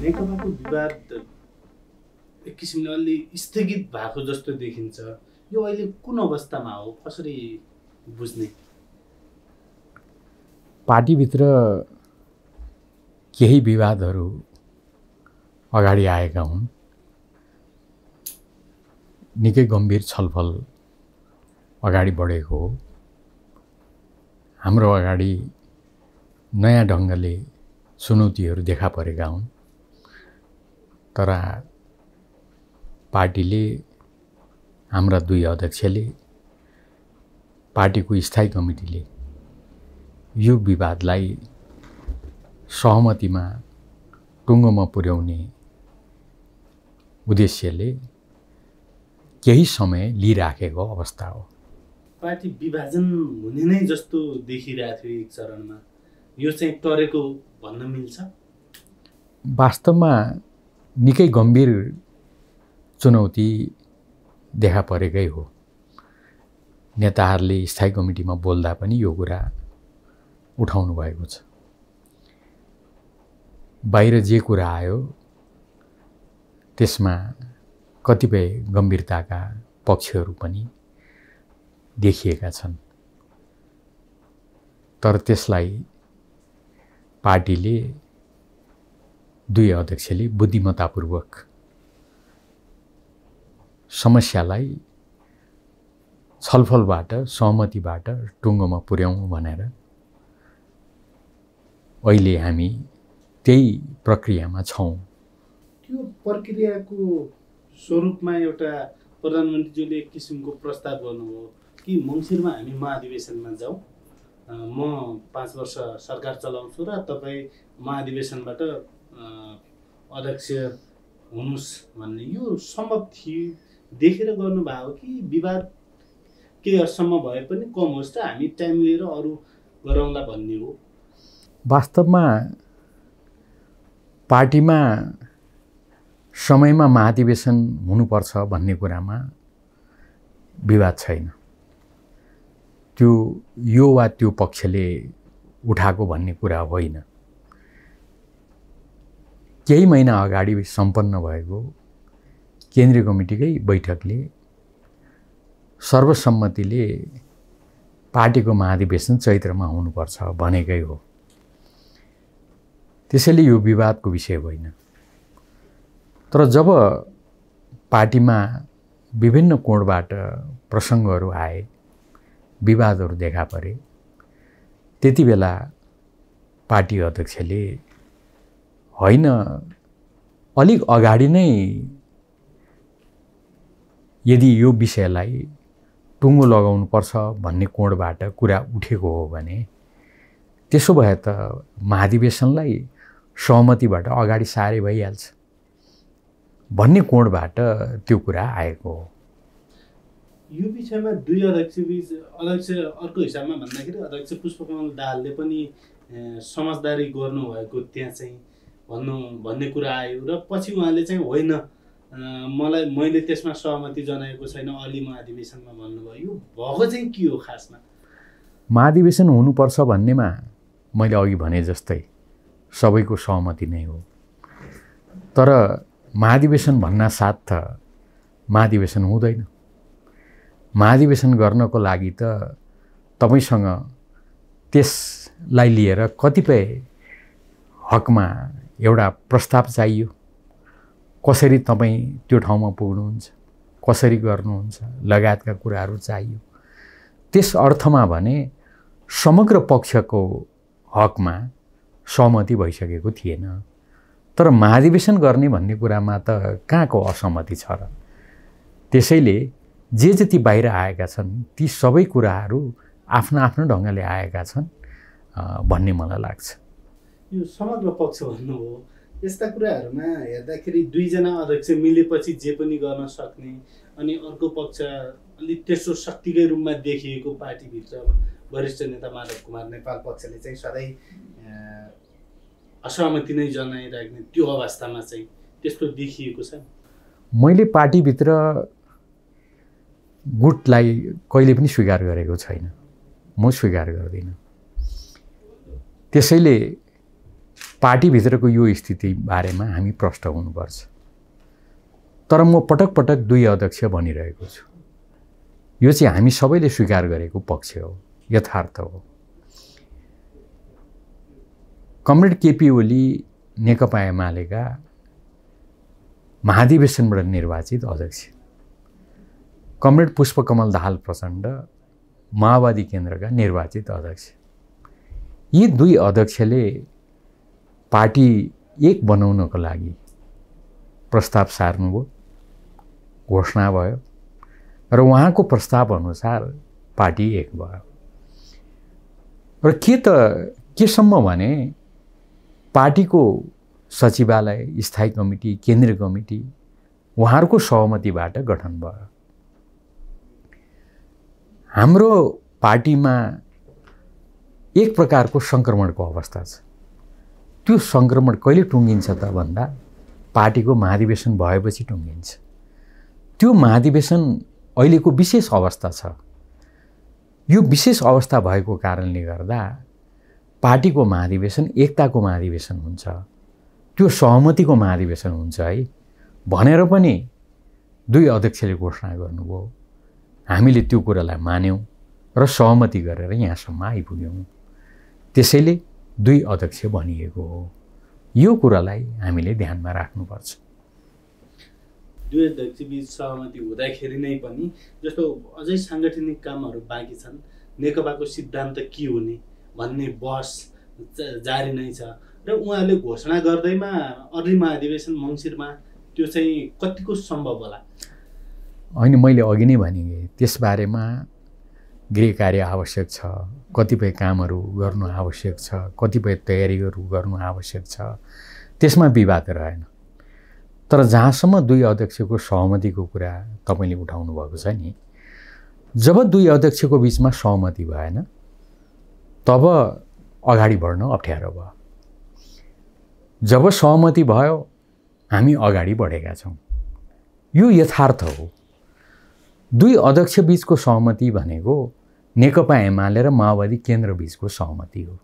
नेकपाको विवाद एक किसिमले अलि स्थगित भएको जस्तो देखिन्छ। यो अहिले कुन अवस्थामा हो, कसरी बुझ्ने? पार्टीभित्र केही विवादहरू अगाडि आएका हुन्। निकै गम्भीर छलफल अगाडि बढेको हो। हाम्रो अगाडि नयाँ ढङ्गले चुनौतीहरू देखा परेका हुन्। तर पार्टीले, हाम्रा दुई अध्यक्षले, पार्टीको स्थायी कमिटीले यो विवादलाई सहमतिमा टुङ्गोमा पुर्याउने उद्देश्यले केही समय लिइराखेको अवस्था हो। पार्टी विभाजन हुने नै जस्तो देखिरहेको थियो एक चरणमा। यो चाहिँ टरेको भन्न मिल्छ? वास्तवमा निकै गम्भीर चुनौती देखा परेकै हो। नेताहरूले स्थायी कमिटीमा बोल्दा पनि यो कुरा उठाउनु भएको छ। बाहिर जे कुरा आयो त्यसमा कतिपय गम्भीरताका पक्षहरू पनि देखिएका छन्। तर त्यसलाई पार्टीले, दुई अध्यक्षले बुद्धिमत्तापूर्वक समस्यालाई छलफलबाट, सहमतिबाट टुङ्गोमा पुर्याउँ भनेर अहिले हामी त्यही प्रक्रियामा छौँ। त्यो प्रक्रियाको स्वरूपमा एउटा प्रधानमन्त्रीज्यूले एक किसिमको प्रस्ताव गर्नुभयो कि मङ्सिरमा हामी महाधिवेशनमा जाउँ, म 5 वर्ष सरकार चलाउँछु र तपाईँ महाधिवेशनबाट अध्यक्ष हुनुहोस् भन्ने। यो सम्भव देखेर गर्नुभयो कि विवाद केही हदसम्म भए पनि कम होस् र हामी टाइम लिएर अरू गरौँला भन्ने हो? वास्तवमा पार्टीमा समयमा महाधिवेशन हुनुपर्छ भन्ने कुरामा विवाद छैन। त्यो यो वा त्यो पक्षले उठाएको भन्ने कुरा होइन। केही महिना अगाडि सम्पन्न भएको केन्द्रीय कमिटीकै बैठकले सर्वसम्मतिले पार्टीको महाधिवेशन चैत्रमा हुनुपर्छ भनेकै हो। त्यसैले यो विवादको विषय होइन। तर जब पार्टीमा विभिन्न कोणबाट प्रसङ्गहरू आए, विवादहरू देखा परे, त्यति बेला पार्टी अध्यक्षले होइन, अलिक अगाडि नै यदि यो विषयलाई टुङ्गो लगाउनुपर्छ भन्ने कोणबाट कुरा उठेको हो भने त्यसो भए त महाधिवेशनलाई सहमतिबाट अगाडि सारे भइहाल्छ भन्ने कोणबाट त्यो कुरा आएको हो। यो विषयमा दुई अध्यक्षबीच, अध्यक्ष अर्को हिसाबमा भन्दाखेरि अध्यक्ष पुष्पकमल दाहालले पनि समझदारी गर्नुभएको त्यहाँ चाहिँ भन्ने कुरा आयो र पछि उहाँले चाहिँ होइन, मैले त्यसमा सहमति जनाएको छैन, अलि महाधिवेशनमा भन्नुभयो। यो भएको चाहिँ के हो खासमा? महाधिवेशन हुनुपर्छ भन्नेमा मैले अघि भने जस्तै सबैको सहमति नै हो। तर महाधिवेशन भन्न साथ त महाधिवेशन हुँदैन। महाधिवेशन गर्नको लागि त तपाईसँग त्यसलाई लिएर कतिपय हकमा एउटा प्रस्ताव चाहियो। कसरी तपाईँ त्यो ठाउँमा पुग्नुहुन्छ, कसरी गर्नुहुन्छ लगायतका कुराहरू चाहियो। त्यस अर्थमा भने समग्र पक्षको हकमा सहमति भइसकेको थिएन। तर महाधिवेशन गर्ने भन्ने कुरामा त कहाँको असहमति छ र? त्यसैले जे जति बाहिर आएका छन् ती सबै कुराहरू आफ्नो आफ्नो ढङ्गले आएका छन् भन्ने मलाई लाग्छ। यो समग्र पक्ष भन्नु हो, यस्ता कुराहरूमा हेर्दाखेरि दुईजना अध्यक्ष मिलेपछि जे पनि गर्न सक्ने, अनि अर्को पक्ष अलिक तेस्रो शक्तिकै रूपमा देखिएको पार्टीभित्र वरिष्ठ नेता माधव कुमार नेपाल पक्षले चाहिँ सधैँ असहमति नै जनाइराख्ने, त्यो अवस्थामा चाहिँ त्यस्तो देखिएको छ। मैले पार्टीभित्र गुटलाई कहिले पनि स्वीकार गरेको छैन, म स्वीकार गर्दिनँ। त्यसैले पार्टीभित्रको यो स्थिति बारेमा हामी प्रष्ट हुनुपर्छ। तर म पटक पटक 2 अध्यक्ष भनिरहेको छु। यो चाहिँ हामी सबैले स्वीकार गरेको पक्ष हो, यथार्थ हो। कमरेड केपी ओली नेकपा एमालेका महाधिवेशनबाट निर्वाचित अध्यक्ष, कमरेड पुष्पकमल दाहाल प्रचण्ड माओवादी केन्द्रका निर्वाचित अध्यक्ष। यी 2 अध्यक्षले पार्टी एक बनाउनको लागि प्रस्ताव सार्नुभयो, घोषणा भयो र उहाँको प्रस्ताव अनुसार पार्टी एक भयो। र केसम्म भने पार्टीको सचिवालय, स्थायी कमिटी, केन्द्रीय कमिटी उहाँहरूको सहमतिबाट गठन भयो। हाम्रो पार्टीमा एक प्रकारको सङ्क्रमणको अवस्था छ। त्यो सङ्क्रमण कहिले टुङ्गिन्छ त भन्दा पार्टीको महाधिवेशन भएपछि टुङ्गिन्छ। त्यो महाधिवेशन अहिलेको विशेष अवस्था छ। यो विशेष अवस्था भएको कारणले गर्दा पार्टीको महाधिवेशन एकताको महाधिवेशन हुन्छ, त्यो सहमतिको महाधिवेशन हुन्छ है भनेर पनि 2 अध्यक्षले घोषणा गर्नुभयो। हामीले त्यो कुरालाई मान्यौँ र सहमति गरेर यहाँसम्म आइपुग्यौँ। त्यसैले 2 अध्यक्ष भनिएको हो। यो कुरालाई हामीले ध्यानमा राख्नुपर्छ। 2 अध्यक्षबीच सहमति हुँदाखेरि नै पनि जस्तो अझै साङ्गठनिक कामहरू बाँकी छन्, नेकपाको सिद्धान्त के हुने भन्ने बहस जारी नै छ र उहाँले घोषणा गर्दैमा अर्ली महाधिवेशन मङ्सिरमा त्यो चाहिँ कतिको सम्भव होला? होइन, मैले अघि नै भने त्यसबारेमा गृह कार्य आवश्यक छ, कतिपय कामहरू गर्नु आवश्यक छ, कतिपय तयारीहरू गर्नु आवश्यक छ, त्यसमा विवाद रहेन। तर जहाँसम्म 2 अध्यक्षको सहमतिको कुरा तपाईँले उठाउनु भएको छ नि, जब 2 अध्यक्षको बिचमा सहमति भएन तब अगाडि बढ्न अप्ठ्यारो भयो। जब सहमति भयो हामी अगाडि बढेका छौँ। यो यथार्थ हो। 2 अध्यक्ष बीचको सहमति भनेको नेकपा एमाले र माओवादी केन्द्र बीचको सहमति हो।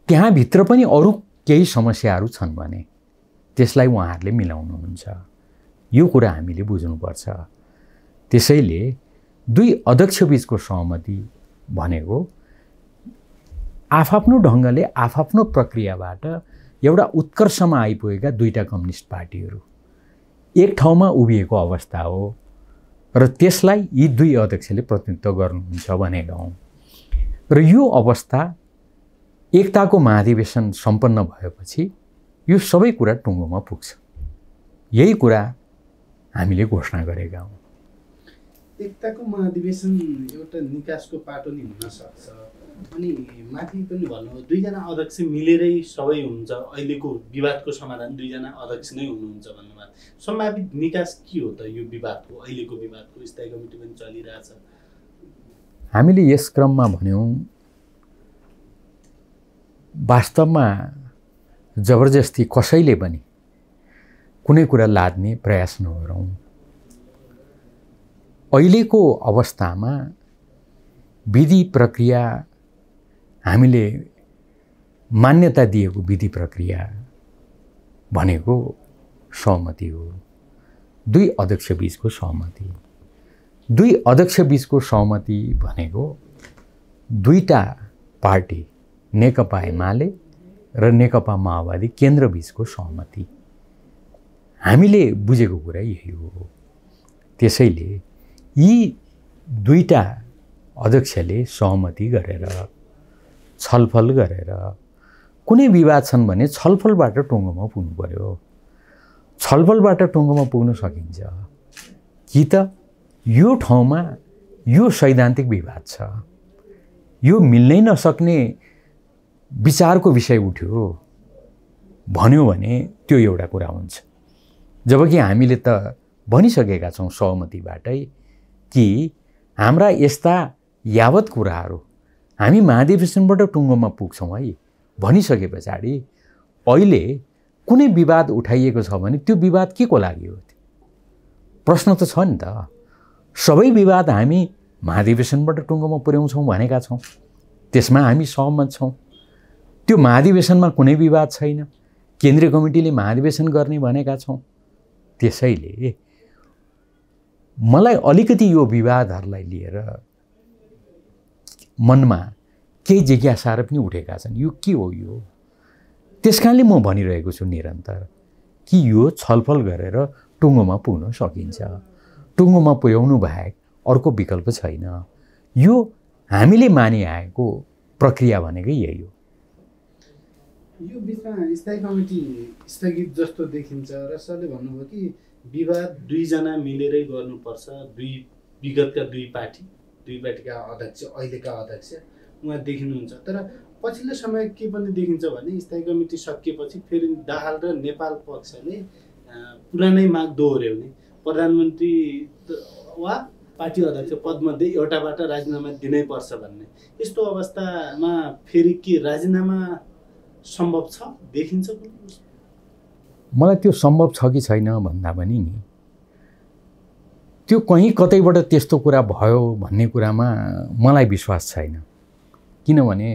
त्यहाँभित्र पनि अरू केही समस्याहरू छन् भने त्यसलाई उहाँहरूले मिलाउनुहुन्छ। यो कुरा हामीले बुझ्नुपर्छ। त्यसैले 2 अध्यक्ष बीचको सहमति भनेको आफआफ्नो ढङ्गले आफआफ्नो प्रक्रियाबाट एउटा उत्कर्षमा आइपुगेका 2टा कम्युनिस्ट पार्टीहरू एक ठाउँमा उभिएको अवस्था हो र त्यसलाई यी 2 अध्यक्षले प्रतिनिधित्व गर्नुहुन्छ भनेका हौँ। र यो अवस्था एकताको महाधिवेशन सम्पन्न भएपछि यो सबै कुरा टुङ्गोमा पुग्छ। यही कुरा हामीले घोषणा गरेका हौँ। एकताको महाधिवेशन एउटा निकासको पाटो नि हुन सक्छ। अनि माथि पनि भन्नुभयो 2 जना अध्यक्ष मिलेरै सबै हुन्छ, अहिलेको विवादको समाधान 2 जना अध्यक्ष नै हुनुहुन्छ भन्नुभयो। सम्भावित निकास के हो त यो विवादको? अहिलेको विवादको स्थायी कमिटी पनि चलिरहेछ। हामीले यस क्रममा भन्यौँ वास्तवमा जबरजस्ती कसैले पनि कुनै कुरा लाद्ने प्रयास नगरौँ। अहिलेको अवस्थामा विधि प्रक्रिया, हामीले मान्यता दिएको विधि प्रक्रिया भनेको सहमति हो। 2 अध्यक्ष बीचको सहमति। 2 अध्यक्ष बीचको सहमति भनेको 2टा पार्टी नेकपा एमाले र नेकपा माओवादी केन्द्र बीचको सहमति। हामीले बुझेको कुरा यही हो। त्यसैले यी 2टा अध्यक्षले सहमति गरेर छलफल गरेर कुनै विवाद छन् भने छलफलबाट टुङ्गोमा पुग्नु पर्यो। छलफलबाट टुङ्गोमा पुग्न सकिन्छ कि त यो ठाउँमा यो सैद्धान्तिक विवाद छ, यो मिल्नै नसक्ने विचारको विषय उठ्यो भन्यो भने त्यो एउटा कुरा हुन्छ। जबकि हामीले त भनिसकेका छौँ सहमतिबाटै कि हाम्रा यस्ता यावत कुराहरू हामी महाधिवेशनबाट टुङ्गोमा पुग्छौँ है भनिसके पछाडि अहिले कुनै विवाद उठाइएको छ भने त्यो विवाद के को लागि हो? प्रश्न त छ नि त। सबै विवाद हामी महाधिवेशनबाट टुङ्गोमा पुर्याउँछौँ भनेका छौँ, त्यसमा हामी सहमत छौँ। त्यो महाधिवेशनमा कुनै विवाद छैन। केन्द्रीय कमिटीले महाधिवेशन गर्ने भनेका छौँ। त्यसैले मलाई अलिकति यो विवादहरूलाई लिएर मनमा केही जिज्ञासाहरू पनि उठेका छन्। यो के हो यो? त्यसकारणले म भनिरहेको छु निरन्तर कि यो छलफल गरेर टुङ्गोमा पुग्न सकिन्छ। टुङ्गोमा पुर्याउनु बाहेक अर्को विकल्प छैन। यो हामीले मानिआएको प्रक्रिया भनेकै यही हो। यो बिचमा स्थायी कमिटी स्थगित जस्तो देखिन्छ र सरले भन्नुभयो कि विवाद दुईजना मिलेरै गर्नुपर्छ। विगतका दुई पार्टीका अध्यक्ष, अहिलेका अध्यक्ष उहाँ देखिनुहुन्छ। तर पछिल्लो समय के पनि देखिन्छ भने स्थायी कमिटी सकिएपछि फेरि दाहाल र नेपाल पक्षले पुरानै माग दोहोऱ्याउने, प्रधानमन्त्री वा पार्टी अध्यक्ष पदमध्ये एउटाबाट राजीनामा दिनै पर्छ भन्ने, यस्तो अवस्थामा फेरि के राजीनामा सम्भव छ देखिन्छ? मलाई त्यो सम्भव छ कि छैन भन्दा पनि नि त्यो कहीँ कतैबाट त्यस्तो कुरा भयो भन्ने कुरामा मलाई विश्वास छैन। किनभने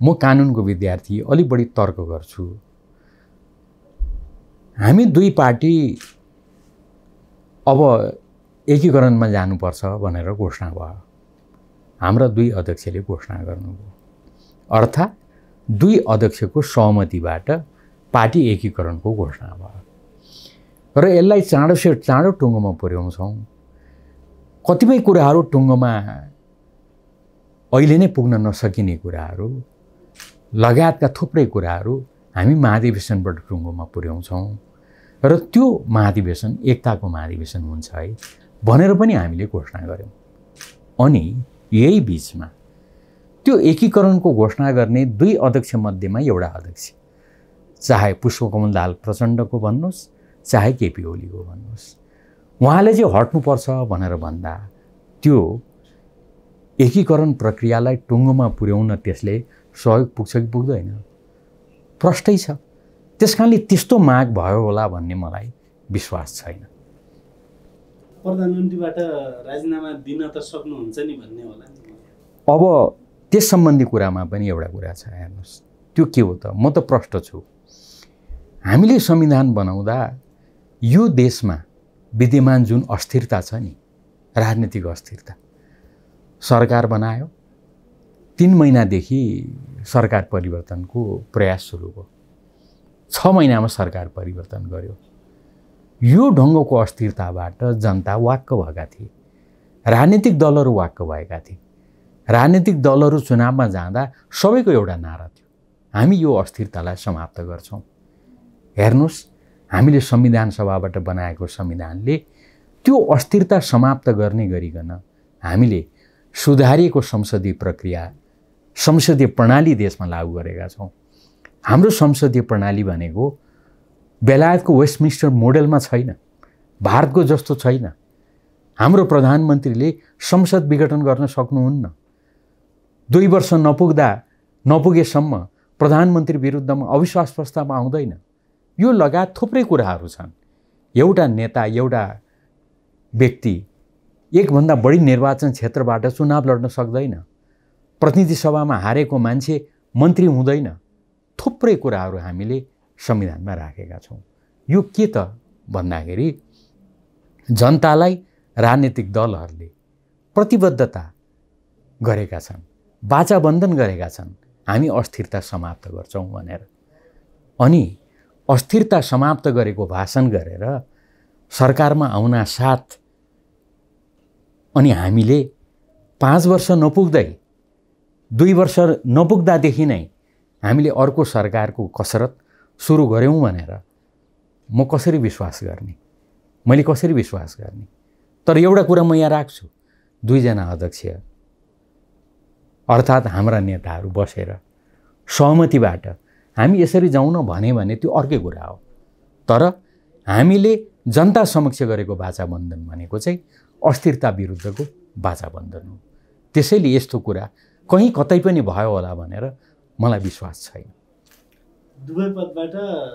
म कानुनको विद्यार्थी, अलि बढी तर्क गर्छु। हामी दुई पार्टी अब एकीकरणमा जानुपर्छ भनेर घोषणा भयो। हाम्रा दुई अध्यक्षले घोषणा गर्नुभयो। अर्थात् दुई अध्यक्षको सहमतिबाट पार्टी एकीकरणको घोषणा भयो र यसलाई चाँडो टुङ्गोमा पुर्याउँछौँ। कतिपय कुराहरू टुङ्गोमा अहिले नै पुग्न नसकिने कुराहरू लगायतका थुप्रै कुराहरू हामी महाधिवेशनबाट टुङ्गोमा पुर्याउँछौँ र त्यो महाधिवेशन एकताको महाधिवेशन हुन्छ है भनेर पनि हामीले घोषणा गऱ्यौँ। अनि यही बिचमा त्यो एकीकरणको घोषणा गर्ने दुई अध्यक्ष मध्येमा एउटा अध्यक्ष, चाहे पुष्पकमल दाहाल प्रचण्डको भन्नुहोस् चाहे केपी ओलीको भन्नुहोस्, उहाँले चाहिँ हट्नुपर्छ भनेर भन्दा त्यो एकीकरण प्रक्रियालाई टुङ्गोमा पुर्याउन त्यसले सहयोग पुग्छ कि पुग्दैन? प्रष्टै छ। त्यसकारणले त्यस्तो माग भयो होला भन्ने मलाई विश्वास छैन। प्रधानमन्त्रीबाट राजीनामा दिन त सक्नुहुन्छ नि भन्ने होला नि। अब त्यस सम्बन्धी कुरामा पनि एउटा कुरा छ, हेर्नुहोस् त्यो के हो त? म त प्रष्ट छु। हामीले संविधान बनाउँदा यो देशमा विद्यमान जुन अस्थिरता छ नि, राजनीतिक अस्थिरता, सरकार बनायो, 3 महिनादेखि सरकार परिवर्तनको प्रयास सुरु भयो। 6 महिनामा सरकार परिवर्तन गर्यो। यो ढङ्गको अस्थिरताबाट जनता वाक्क भएका थिए, राजनीतिक दलहरू वाक्क भएका थिए। राजनीतिक दलहरू चुनावमा जाँदा सबैको एउटा नारा थियो, हामी यो अस्थिरतालाई समाप्त गर्छौँ। हेर्नुहोस्, हामीले संविधान सभाबाट बनाएको संविधानले त्यो अस्थिरता समाप्त गर्ने गरिकन हामीले सुधारिएको संसदीय प्रक्रिया, संसदीय प्रणाली देशमा लागू गरेका छौँ। हाम्रो संसदीय प्रणाली भनेको बेलायतको वेस्टमिन्स्टर मोडेलमा छैन, भारतको जस्तो छैन। हाम्रो प्रधानमन्त्रीले संसद विघटन गर्न सक्नुहुन्न। 2 वर्ष नपुगेसम्म प्रधानमन्त्री विरुद्धमा अविश्वास प्रस्ताव आउँदैन। यो लगायत थुप्रै कुराहरू छन्। एउटा नेता, एउटा व्यक्ति एकभन्दा बढी निर्वाचन क्षेत्रबाट चुनाव लड्न सक्दैन। प्रतिनिधि सभामा हारेको मान्छे मन्त्री हुँदैन। थुप्रै कुराहरू हामीले संविधानमा राखेका छौँ। यो के त भन्दाखेरि जनतालाई राजनीतिक दलहरूले प्रतिबद्धता गरेका छन्, वाचाबन्धन गरेका छन्, हामी अस्थिरता समाप्त गर्छौँ भनेर। अनि अस्थिरता समाप्त गरेको भाषण गरेर सरकारमा आउन साथ अनि हामीले 5 वर्ष नपुग्दै 2 वर्ष नपुग्दादेखि नै हामीले अर्को सरकारको कसरत सुरु गऱ्यौँ भनेर म कसरी विश्वास गर्ने? मैले कसरी विश्वास गर्ने? तर एउटा कुरा म यहाँ राख्छु, 2 जना अध्यक्ष अर्थात् हाम्रा नेताहरू बसेर सहमतिबाट हामी यसरी जाउँ न भने त्यो अर्कै कुरा हो। तर हामीले जनता समक्ष गरेको वाचाबन्धन भनेको चाहिँ अस्थिरता विरुद्धको वाचाबन्धन हो। त्यसैले यस्तो कुरा कहीँ कतै पनि भयो होला भनेर मलाई विश्वास छैन। दुवै पदबाट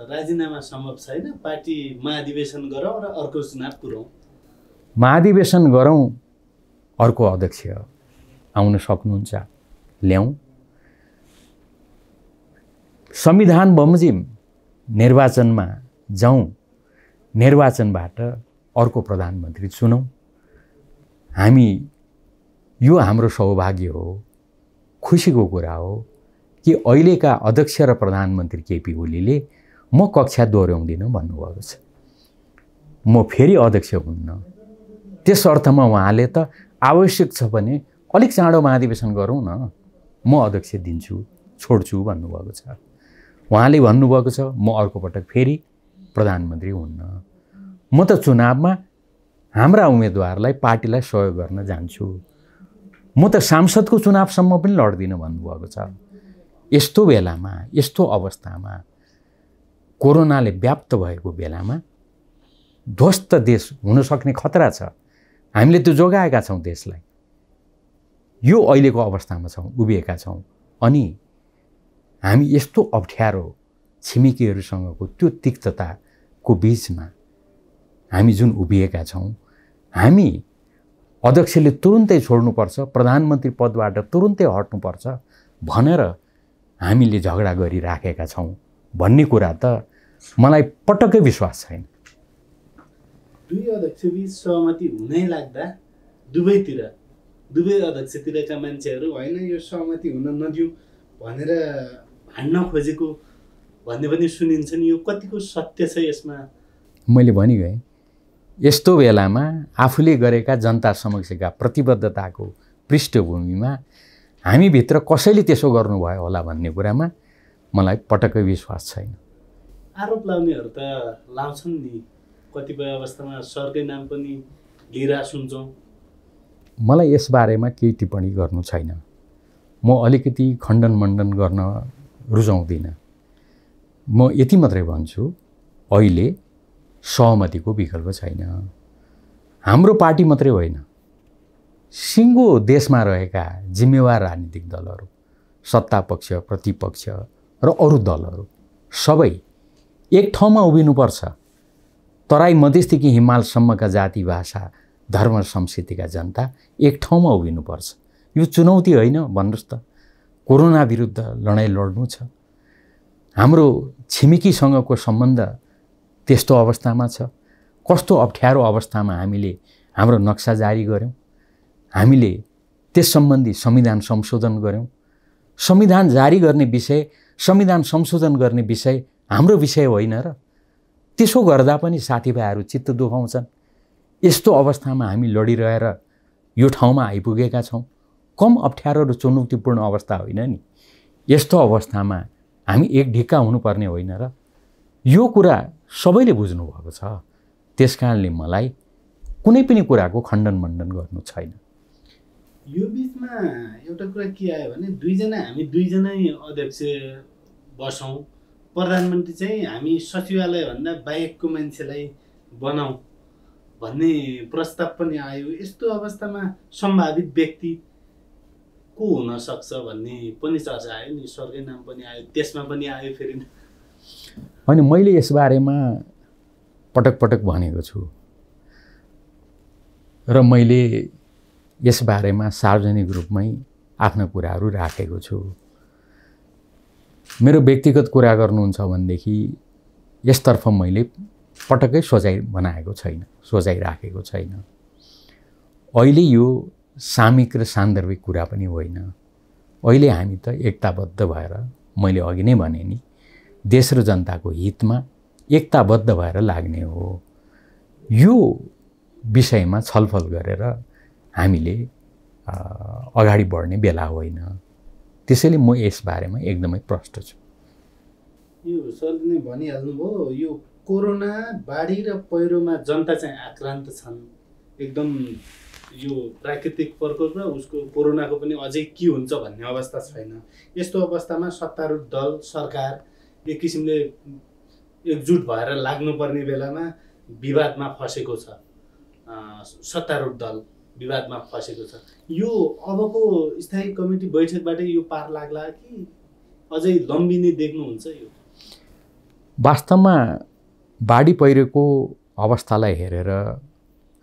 राजीनामा सम्भव छैन। पार्टी महाधिवेशन गरौँ र अर्को चुनाव पुरौँ। महाधिवेशन गरौँ, अर्को अध्यक्ष आउन सक्नुहुन्छ, ल्याउँ। संविधान बमोजिम निर्वाचनमा जाउँ, निर्वाचनबाट अर्को प्रधानमन्त्री चुनौँ। हामी यो हाम्रो सौभाग्य हो, खुसीको कुरा हो कि अहिलेका अध्यक्ष र प्रधानमन्त्री केपी ओलीले म कक्षा दोहोऱ्याउँदिनँ भन्नुभएको छ। म फेरि अध्यक्ष हुन्न। त्यस अर्थमा उहाँले त आवश्यक छ भने अलिक चाँडो महाधिवेशन गरौँ न, म अध्यक्ष दिन्छु, छोड्छु भन्नुभएको छ। उहाँले भन्नुभएको छ म अर्को पटक फेरि प्रधानमन्त्री हुन्न, म त चुनावमा हाम्रा उम्मेदवारलाई, पार्टीलाई सहयोग गर्न जान्छु, म त सांसदको चुनावसम्म पनि लड्दिनँ भन्नुभएको छ। यस्तो बेलामा, यस्तो अवस्थामा, कोरोनाले व्याप्त भएको बेलामा ध्वस्त देश हुन सक्ने खतरा छ। हामीले त्यो जोगाएका छौँ देशलाई। यो अहिलेको अवस्थामा छौँ, उभिएका छौँ। अनि हामी यस्तो अप्ठ्यारो छिमेकीहरूसँगको त्यो तिक्तताको बिचमा हामी जुन उभिएका छौँ, हामी अध्यक्षले तुरुन्तै छोड्नुपर्छ, प्रधानमन्त्री पदबाट तुरुन्तै हट्नुपर्छ भनेर हामीले झगडा गरिराखेका छौँ भन्ने कुरा त मलाई पटक्कै विश्वास छैन। दुई अध्यक्षबीच सहमति हुनै लाग्दा दुवै अध्यक्षतिरका मान्छेहरू होइन यो सहमति हुन नदिउँ भनेर हान्न खोजेको भन्ने पनि सुनिन्छ नि। यो कतिको सत्य छ यसमा? मैले भनिगएँ, यस्तो बेलामा आफूले गरेका जनता समक्षका प्रतिबद्धताको पृष्ठभूमिमा हामीभित्र कसैले त्यसो गर्नुभयो होला भन्ने कुरामा मलाई पटक्कै विश्वास छैन। आरोप लाउनेहरू त लाउँछन् नि, कतिपय अवस्थामा सरकै नाम पनि लिएर सुन्छौँ। मलाई यसबारेमा केही टिप्पणी गर्नु छैन। म अलिकति खण्डन मण्डन गर्न रुचाउँदिनँ। म यति मात्रै भन्छु, अहिले सहमतिको विकल्प छैन। हाम्रो पार्टी मात्रै होइन, सिङ्गो देशमा रहेका जिम्मेवार राजनीतिक दलहरू, सत्तापक्ष, प्रतिपक्ष र अरू दलहरू सबै एक ठाउँमा उभिनुपर्छ। तराई मधेसदेखि हिमालसम्मका जाति, भाषा, धर्म, संस्कृतिका जनता एक ठाउँमा उभिनुपर्छ। यो चुनौती होइन भन्नुहोस् त। कोरोना विरुद्ध लडाइँ लड्नु छ। हाम्रो छिमेकीसँगको सम्बन्ध त्यस्तो अवस्थामा छ। कस्तो अप्ठ्यारो अवस्थामा हामीले हाम्रो नक्सा जारी गऱ्यौँ, हामीले त्यस सम्बन्धी संविधान संशोधन गऱ्यौँ। संविधान जारी गर्ने विषय, संविधान संशोधन गर्ने विषय हाम्रो विषय होइन र? त्यसो गर्दा पनि साथीभाइहरू चित्त दुखाउँछन्। यस्तो अवस्थामा हामी लडिरहेर यो ठाउँमा आइपुगेका छौँ। कम अप्ठ्यारो र चुनौतीपूर्ण अवस्था होइन नि। यस्तो अवस्थामा हामी एक ढिक्का हुनुपर्ने होइन र? यो कुरा सबैले बुझ्नुभएको छ। त्यस कारणले मलाई कुनै पनि कुराको खण्डन मण्डन गर्नु छैन। यो बिचमा एउटा कुरा के आयो भने हामी दुईजनै अध्यक्ष बसौँ, प्रधानमन्त्री चाहिँ हामी सचिवालयभन्दा बाहेकको मान्छेलाई बनाऊँ भन्ने प्रस्ताव पनि आयो। यस्तो अवस्थामा सम्भावित व्यक्ति को हुन सक्छ भन्ने पनि चर्चा आयो नि। सरकै नाम पनि आयो, त्यसमा पनि आयो फेरि। अनि मैले यसबारेमा पटक पटक भनेको छु र मैले यसबारेमा सार्वजनिक रूपमै आफ्ना कुराहरू राखेको छु। मेरो व्यक्तिगत कुरा गर्नुहुन्छ भनेदेखि यसतर्फ मैले पटक्कै सोचाइ बनाएको छैन, सोचाइ राखेको छैन। अहिले यो सामयिक र सान्दर्भिक कुरा पनि होइन। अहिले हामी त एकताबद्ध भएर, मैले अघि नै भने नि, देश र जनताको हितमा एकताबद्ध भएर लाग्ने हो। यो विषयमा छलफल गरेर हामीले अगाडि बढ्ने बेला होइन। त्यसैले म यसबारेमा एकदमै प्रष्ट छु। यो सरले नै भनिहाल्नुभयो, यो कोरोना, बाढी र पहिरोमा जनता चाहिँ आक्रान्त छन् एकदम। यो प्राकृतिक प्रकोप र उसको कोरोनाको पनि अझै के हुन्छ भन्ने अवस्था छैन। यस्तो अवस्थामा सत्तारूढ दल, सरकार एक किसिमले एकजुट भएर लाग्नुपर्ने बेलामा विवादमा फसेको छ। सत्तारूढ दल विवादमा फसेको छ। यो अबको स्थायी कमिटी बैठकबाटै यो पार लाग्ला कि अझै लम्बिने देख्नुहुन्छ? यो वास्तवमा बाढी पहिरोको अवस्थालाई हेरेर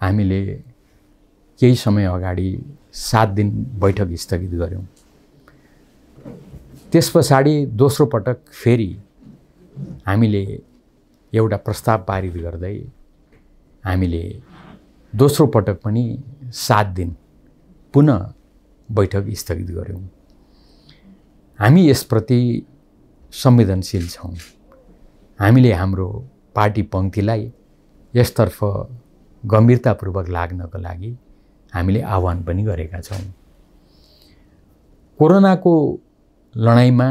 हामीले केही समय अगाडि 7 दिन बैठक स्थगित गऱ्यौँ। त्यस पछाडि दोस्रो पटक फेरि हामीले एउटा प्रस्ताव पारित गर्दै हामीले दोस्रो पटक पनि 7 दिन पुनः बैठक स्थगित गर्यौँ। हामी यसप्रति संवेदनशील छौँ। हामीले हाम्रो पार्टी पङ्क्तिलाई यसतर्फ गम्भीरतापूर्वक लाग्नको लागि हामीले आह्वान पनि गरेका छौँ। कोरोनाको लडाइँमा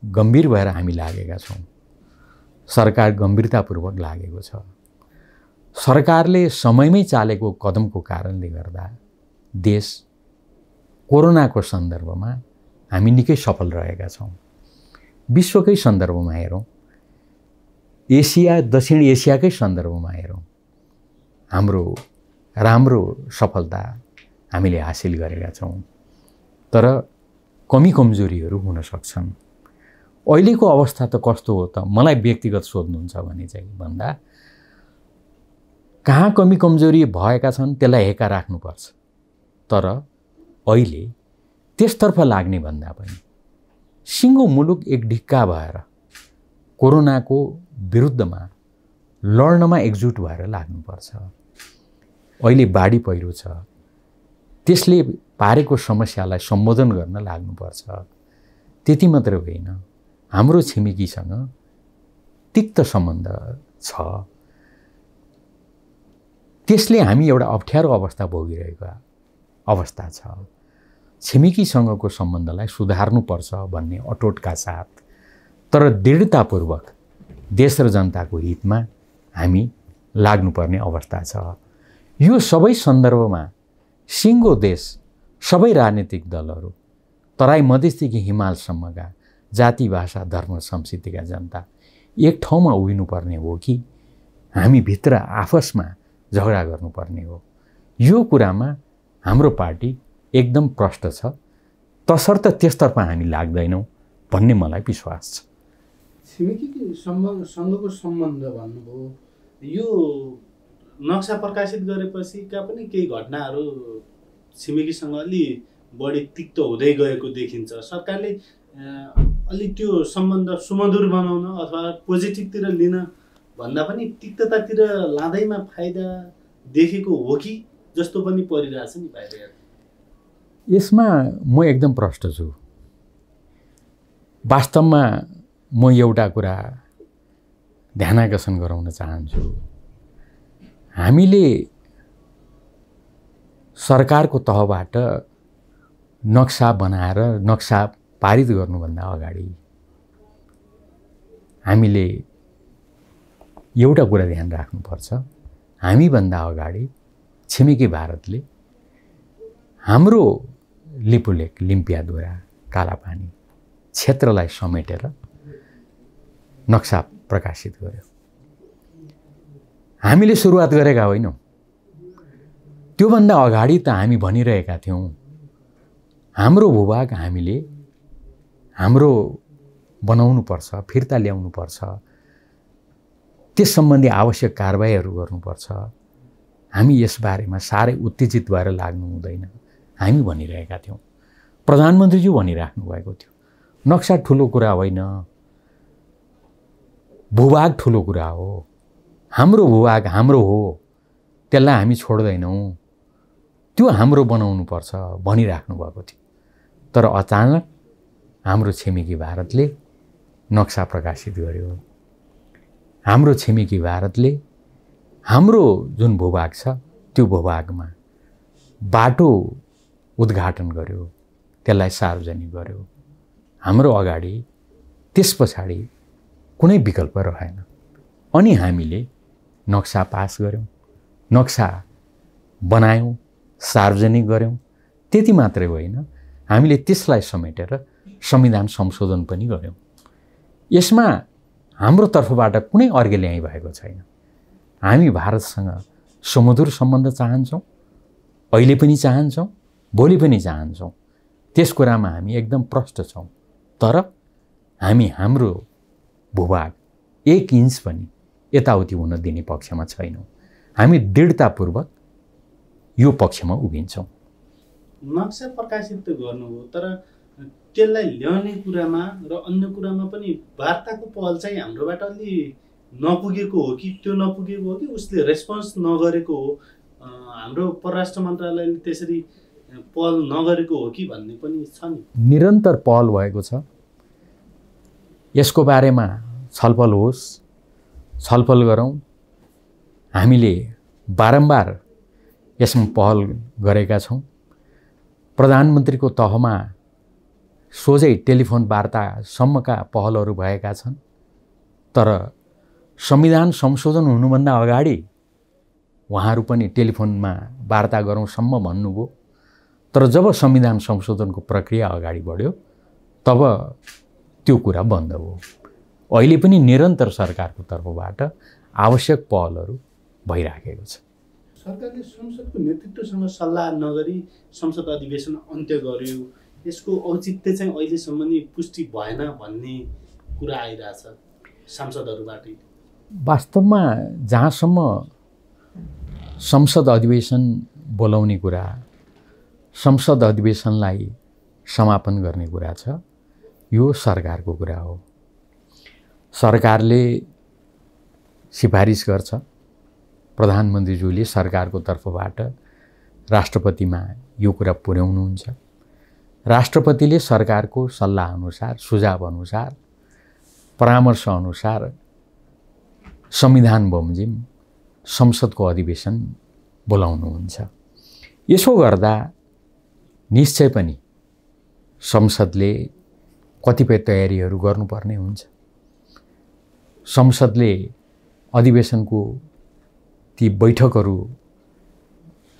गम्भीर भएर हामी लागेका छौँ। सरकार गम्भीरतापूर्वक लागेको छ। सरकारले समयमै चालेको कदमको कारणले गर्दा देश कोरोनाको सन्दर्भमा हामी निकै सफल रहेका छौँ। विश्वकै सन्दर्भमा हेरौँ, एसिया दक्षिण एसियाकै सन्दर्भमा हेरौँ, हाम्रो राम्रो सफलता हामीले हासिल गरेका छौँ। तर कमी कमजोरीहरू हुन सक्छन्। अहिलेको अवस्था त कस्तो हो त मलाई व्यक्तिगत सोध्नुहुन्छ भने चाहिँ भन्दा कहाँ कमी कमजोरी भएका छन् त्यसलाई हेका राख्नुपर्छ। तर अहिले त्यसतर्फ लाग्ने भन्दा पनि सिङ्गो मुलुक एक ढिक्का भएर कोरोनाको विरुद्धमा लड्नमा एकजुट भएर लाग्नुपर्छ। अहिले बाढी पहिरो छ, त्यसले पारेको समस्यालाई सम्बोधन गर्न लाग्नुपर्छ। त्यति मात्र होइन, हाम्रो छिमेकीसँग तिक्त सम्बन्ध छ। त्यसले हामी एउटा अप्ठ्यारो अवस्था भोगिरहेको अवस्था छ। छिमेकीसँगको सम्बन्धलाई सुधार्नुपर्छ भन्ने अटोटका साथ तर दृढतापूर्वक देश र जनताको हितमा हामी लाग्नुपर्ने अवस्था छ। यो सबै सन्दर्भमा सिङ्गो देश, सबै राजनीतिक दलहरू, तराई मधेसदेखि हिमालसम्मका जाति भाषा धर्म संस्कृतिका जनता एक ठाउँमा उभिनुपर्ने हो कि हामी भित्र आपसमा झगडा गर्नुपर्ने हो। यो कुरामा हाम्रो पार्टी एकदम प्रष्ट छ। तसर्थ त्यसतर्फ हामी लाग्दैनौँ भन्ने मलाई विश्वास छ। छिमेकीसँगको सम्बन्ध भन्नुभयो, यो नक्सा प्रकाशित गरेपछिका पनि केही घटनाहरू छिमेकीसँग अलि बढी तिक्त हुँदै गएको देखिन्छ। सरकारले अलि त्यो सम्बन्ध सुमधुर बनाउन अथवा पोजिटिभतिर लिन भन्दा पनि तिक्ततातिर लाँदैमा फाइदा देखेको हो कि जस्तो पनि परिरहेछ नि बाहिर। यसमा म एकदम प्रष्ट छु। वास्तवमा म एउटा कुरा ध्यानाकर्षण गराउन चाहन्छु। हामीले सरकारको तहबाट नक्सा बनाएर नक्सा पारित गर्नुभन्दा अगाडि हामीले एउटा कुरा ध्यान राख्नुपर्छ। हामीभन्दा अगाडि छिमेकी भारतले हाम्रो लिपुलेक, लिम्पियाधुरा, कालापानी क्षेत्रलाई समेटेर नक्सा प्रकाशित गर्यो। हामीले सुरुवात गरेका होइनौँ। त्योभन्दा अगाडि त हामी भनिरहेका थियौँ हाम्रो भूभाग हामीले हाम्रो बनाउनुपर्छ, फिर्ता ल्याउनुपर्छ, त्यस सम्बन्धी आवश्यक कारबाहीहरू गर्नुपर्छ। हामी यसबारेमा साह्रै उत्तेजित भएर लाग्नु हुँदैन हामी भनिरहेका थियौँ। प्रधानमन्त्रीज्यू भनिराख्नु भएको थियो नक्सा ठुलो कुरा होइन, भूभाग ठुलो कुरा हो। हाम्रो भूभाग हाम्रो हो, त्यसलाई हामी छोड्दैनौँ, त्यो हाम्रो बनाउनुपर्छ भनिराख्नु भएको थियो। तर अचानक हाम्रो छिमेकी भारतले नक्सा प्रकाशित गर्यो। हाम्रो छिमेकी भारतले हाम्रो जुन भूभाग छ त्यो भूभागमा बाटो उद्घाटन गर्यो, त्यसलाई सार्वजनिक गर्यो। हाम्रो अगाडि त्यस पछाडि कुनै विकल्प रहेन। अनि हामीले नक्सा पास गर्यौँ, नक्सा बनायौँ, सार्वजनिक गर्यौँ। त्यति मात्रै होइन, हामीले त्यसलाई समेटेर संविधान संशोधन पनि गर्यौँ। यसमा हाम्रो तर्फबाट कुनै अर्घेल्याइ भएको छैन। हामी भारतसँग सुमधुर सम्बन्ध चाहन्छौँ, अहिले पनि चाहन्छौँ, भोलि पनि चाहन्छौँ। त्यस कुरामा हामी एकदम प्रष्ट छौँ। तर हामी हाम्रो भूभाग 1 इन्च पनि यताउति हुन दिने पक्षमा छैनौँ। हामी दृढतापूर्वक यो पक्षमा उभिन्छौँ। नक्सा प्रकाशित त गर्नुभयो, तर त्यसलाई ल्याउने कुरामा र अन्य कुरामा पनि वार्ताको पहल चाहिँ हाम्रोबाट अलि नपुगेको हो कि त्यो नपुगेको हो कि उसले रेस्पोन्स नगरेको हो, हाम्रो परराष्ट्र मन्त्रालयले त्यसरी पहल नगरेको हो कि भन्ने पनि छ नि। निरन्तर पहल भएको छ। यसको बारेमा छलफल होस्, छलफल गरौँ। हामीले बारम्बार यसमा पहल गरेका छौँ। प्रधानमन्त्रीको तहमा सोझै टेलिफोन वार्तासम्मका पहलहरू भएका छन्। तर संविधान संशोधन हुनुभन्दा अगाडि उहाँहरू पनि टेलिफोनमा वार्ता गरौँसम्म भन्नुभयो। तर जब संविधान संशोधनको प्रक्रिया अगाडि बढ्यो तब त्यो कुरा बन्द भयो। अहिले पनि निरन्तर सरकारको तर्फबाट आवश्यक पहलहरू भइराखेको छ। सरकारले संसदको नेतृत्वसँग सल्लाह नगरी संसद अधिवेशन अन्त्य गर्यो, यसको औचित्य चाहिँ अहिलेसम्म नि पुष्टि भएन भन्ने कुरा आइरहेछ सांसदहरूबाट। वास्तवमा जहाँसम्म संसद अधिवेशन बोलाउने कुरा, संसद अधिवेशनलाई समापन गर्ने कुरा छ, यो सरकारको कुरा हो। सरकारले सिफारिस गर्छ, प्रधानमन्त्रीज्यूले सरकारको तर्फबाट राष्ट्रपतिमा यो कुरा पुर्याउनुहुन्छ। राष्ट्रपतिले सरकारको सल्लाहअनुसार, सुझावअनुसार, परामर्शअनुसार संविधान बमोजिम संसदको अधिवेशन बोलाउनुहुन्छ। यसो गर्दा निश्चय पनि संसदले कतिपय तयारीहरू गर्नुपर्ने हुन्छ। संसदले अधिवेशनको ती बैठकहरू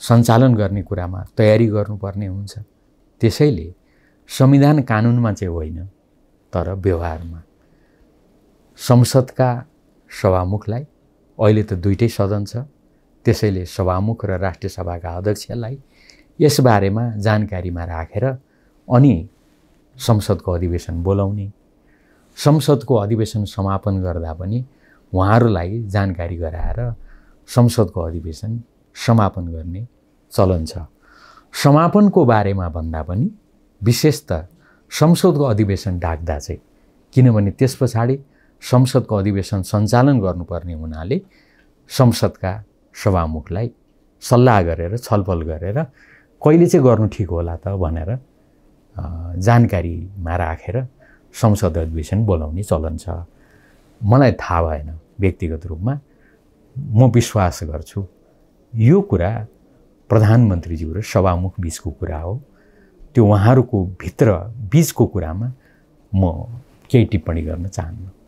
सञ्चालन गर्ने कुरामा तयारी गर्नुपर्ने हुन्छ। त्यसैले संविधान कानुनमा चाहिँ होइन, तर व्यवहारमा संसदका सभामुखलाई, अहिले त दुईटै सदन छ, त्यसैले सभामुख र राष्ट्रिय सभाका अध्यक्षलाई यसबारेमा जानकारीमा राखेर अनि संसदको अधिवेशन बोलाउने, संसदको अधिवेशन समापन गर्दा पनि उहाँहरूलाई जानकारी गराएर संसदको अधिवेशन समापन गर्ने चलन छ। समापनको बारेमा भन्दा पनि विशेष त संसदको अधिवेशन डाक्दा चाहिँ, किनभने त्यस पछाडि संसदको अधिवेशन सञ्चालन गर्नुपर्ने हुनाले संसदका सभामुखलाई सल्लाह गरेर, छलफल गरेर कहिले चाहिँ गर्नु ठिक होला त भनेर जानकारीमा राखेर संसद अधिवेशन बोलाउने चलन छ। मलाई थाहा भएन व्यक्तिगत रूपमा, म विश्वास गर्छु यो कुरा प्रधानमन्त्रीज्यू र सभामुख बीचको कुरा हो। त्यो उहाँहरूको भित्र बीचको कुरामा म केही टिप्पणी गर्न चाहन्न।